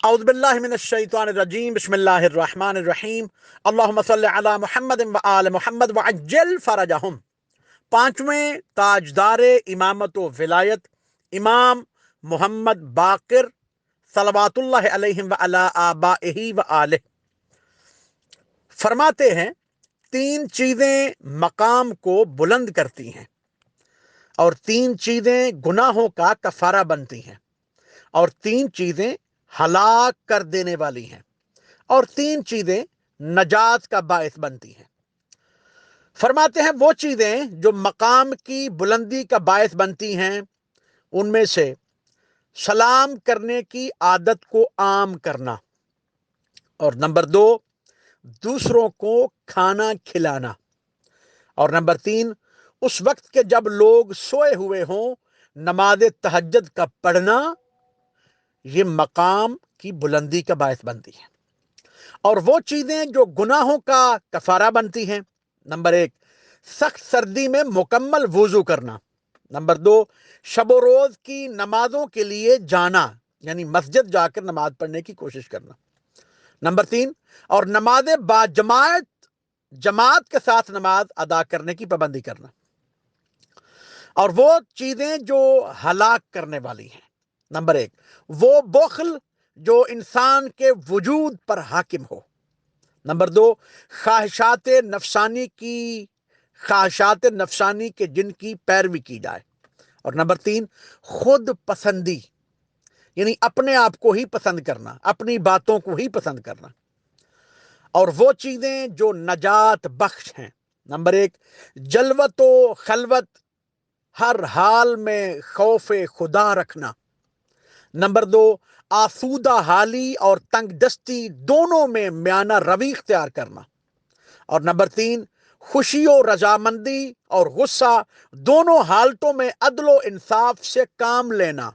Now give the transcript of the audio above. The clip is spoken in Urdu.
اعوذ باللہ من الشیطان الرجیم بسم اللہ الرحمن الرحیم اللہم صلی علی محمد و آل محمد وعجل فرجہم۔ پانچویں تاجدار امامت و ولایت امام محمد باقر صلوات اللہ علیہ وعلی آبائہ وآلہ فرماتے ہیں، تین چیزیں مقام کو بلند کرتی ہیں اور تین چیزیں گناہوں کا کفارہ بنتی ہیں اور تین چیزیں ہلاک کر دینے والی ہیں اور تین چیزیں نجات کا باعث بنتی ہیں۔ فرماتے ہیں وہ چیزیں جو مقام کی بلندی کا باعث بنتی ہیں، ان میں سے سلام کرنے کی عادت کو عام کرنا، اور نمبر دو دوسروں کو کھانا کھلانا، اور نمبر تین اس وقت کے جب لوگ سوئے ہوئے ہوں نماز تہجد کا پڑھنا، یہ مقام کی بلندی کا باعث بنتی ہے۔ اور وہ چیزیں جو گناہوں کا کفارہ بنتی ہیں، نمبر ایک سخت سردی میں مکمل وضو کرنا، نمبر دو شب و روز کی نمازوں کے لیے جانا، یعنی مسجد جا کر نماز پڑھنے کی کوشش کرنا، نمبر تین اور نماز با جماعت کے ساتھ نماز ادا کرنے کی پابندی کرنا، اور وہ چیزیں جو ہلاک کرنے والی ہیں، نمبر ایک وہ بخل جو انسان کے وجود پر حاکم ہو، نمبر دو خواہشات نفسانی کے جن کی پیروی کی جائے، اور نمبر تین خود پسندی، یعنی اپنے آپ کو ہی پسند کرنا، اپنی باتوں کو ہی پسند کرنا، اور وہ چیزیں جو نجات بخش ہیں، نمبر ایک جلوت و خلوت، ہر حال میں خوف خدا رکھنا، نمبر دو آسودہ حالی اور تنگ دستی دونوں میں میانہ روی اختیار کرنا، اور نمبر تین خوشی و رضامندی اور غصہ دونوں حالتوں میں عدل و انصاف سے کام لینا،